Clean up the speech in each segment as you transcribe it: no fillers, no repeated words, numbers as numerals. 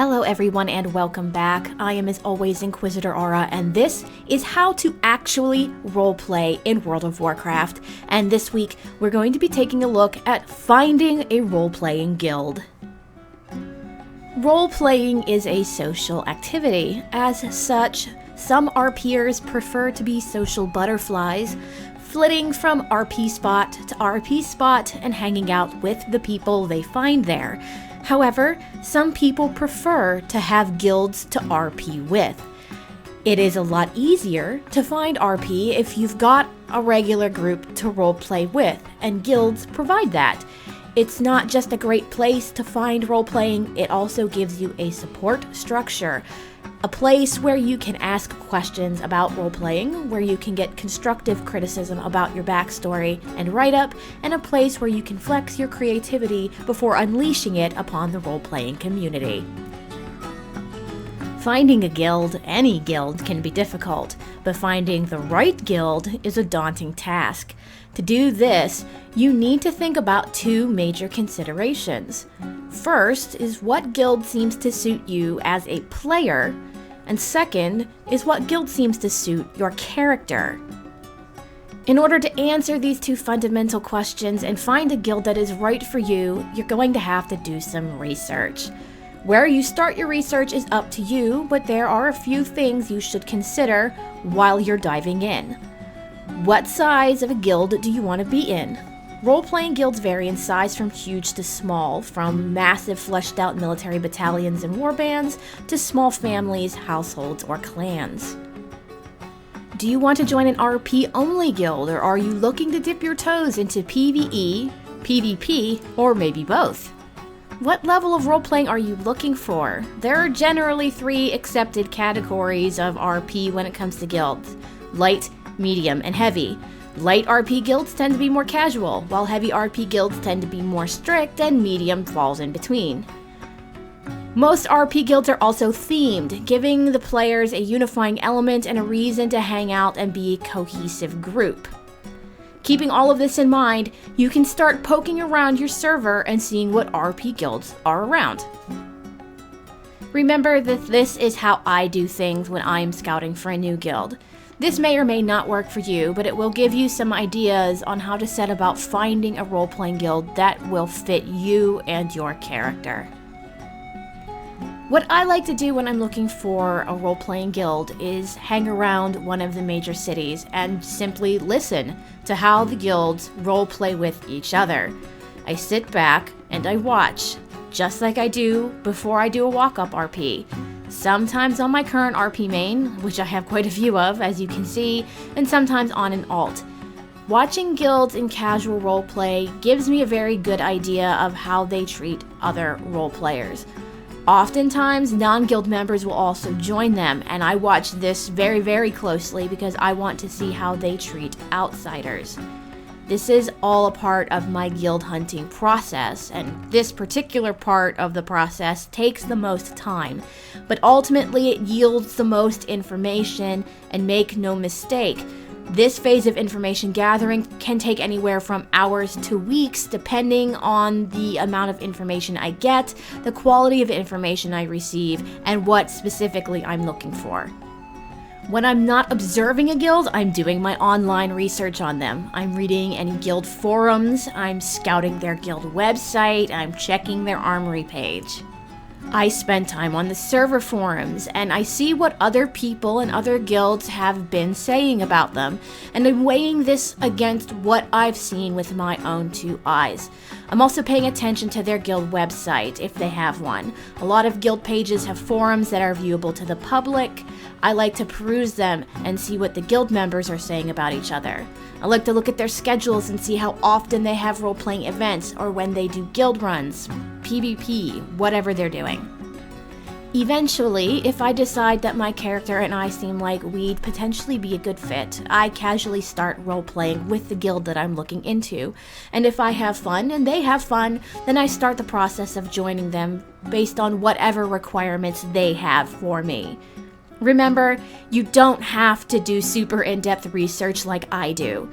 Hello everyone and welcome back. I am as always Inquisitor Aura, and this is how to actually roleplay in World of Warcraft. And this week we're going to be taking a look at finding a role-playing guild. Role-playing is a social activity. As such, some RPers prefer to be social butterflies, flitting from RP spot to RP spot and hanging out with the people they find there. However, some people prefer to have guilds to RP with. It is a lot easier to find RP if you've got a regular group to roleplay with, and guilds provide that. It's not just a great place to find roleplaying, it also gives you a support structure. A place where you can ask questions about roleplaying, where you can get constructive criticism about your backstory and write-up, and a place where you can flex your creativity before unleashing it upon the roleplaying community. Finding a guild, any guild, can be difficult, but finding the right guild is a daunting task. To do this, you need to think about two major considerations. First is what guild seems to suit you as a player, and second is what guild seems to suit your character. In order to answer these two fundamental questions and find a guild that is right for you, you're going to have to do some research. Where you start your research is up to you, but there are a few things you should consider while you're diving in. What size of a guild do you want to be in? Role-playing guilds vary in size from huge to small, from massive fleshed-out military battalions and warbands to small families, households, or clans. Do you want to join an RP-only guild, or are you looking to dip your toes into PvE, PvP, or maybe both? What level of role-playing are you looking for? There are generally three accepted categories of RP when it comes to guilds: light, medium, and heavy. Light RP guilds tend to be more casual, while heavy RP guilds tend to be more strict, and medium falls in between. Most RP guilds are also themed, giving the players a unifying element and a reason to hang out and be a cohesive group. Keeping all of this in mind, you can start poking around your server and seeing what RP guilds are around. Remember that this is how I do things when I am scouting for a new guild. This may or may not work for you, but it will give you some ideas on how to set about finding a role-playing guild that will fit you and your character. What I like to do when I'm looking for a role-playing guild is hang around one of the major cities and simply listen to how the guilds role-play with each other. I sit back and I watch, just like I do before I do a walk-up RP. Sometimes on my current RP main, which I have quite a few of, as you can see, and sometimes on an alt. Watching guilds in casual roleplay gives me a very good idea of how they treat other roleplayers. Oftentimes, non-guild members will also join them, and I watch this very, very closely because I want to see how they treat outsiders. This is all a part of my guild hunting process, and this particular part of the process takes the most time, but ultimately it yields the most information, and make no mistake, this phase of information gathering can take anywhere from hours to weeks depending on the amount of information I get, the quality of information I receive, and what specifically I'm looking for. When I'm not observing a guild, I'm doing my online research on them. I'm reading any guild forums, I'm scouting their guild website, I'm checking their armory page. I spend time on the server forums, and I see what other people and other guilds have been saying about them, and I'm weighing this against what I've seen with my own two eyes. I'm also paying attention to their guild website, if they have one. A lot of guild pages have forums that are viewable to the public. I like to peruse them and see what the guild members are saying about each other. I like to look at their schedules and see how often they have role-playing events or when they do guild runs, PvP, whatever they're doing. Eventually, if I decide that my character and I seem like we'd potentially be a good fit, I casually start role-playing with the guild that I'm looking into. And if I have fun and they have fun, then I start the process of joining them based on whatever requirements they have for me. Remember, you don't have to do super in-depth research like I do.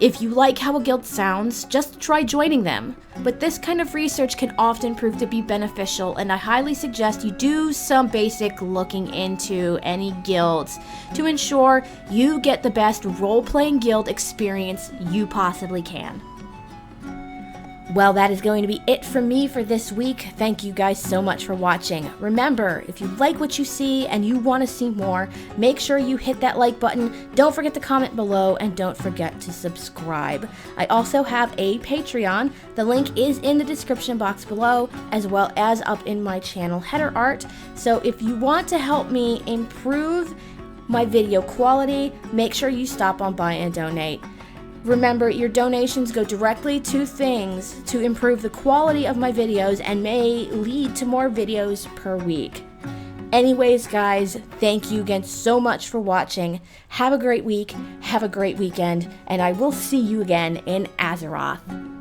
If you like how a guild sounds, just try joining them. But this kind of research can often prove to be beneficial, and I highly suggest you do some basic looking into any guilds to ensure you get the best role-playing guild experience you possibly can. Well, that is going to be it from me for this week. Thank you guys so much for watching. Remember, if you like what you see and you want to see more, make sure you hit that like button. Don't forget to comment below, and don't forget to subscribe. I also have a Patreon. The link is in the description box below, as well as up in my channel header art. So if you want to help me improve my video quality, make sure you stop on by and donate. Remember, your donations go directly to things to improve the quality of my videos and may lead to more videos per week. Anyways, guys, thank you again so much for watching. Have a great week, have a great weekend, and I will see you again in Azeroth.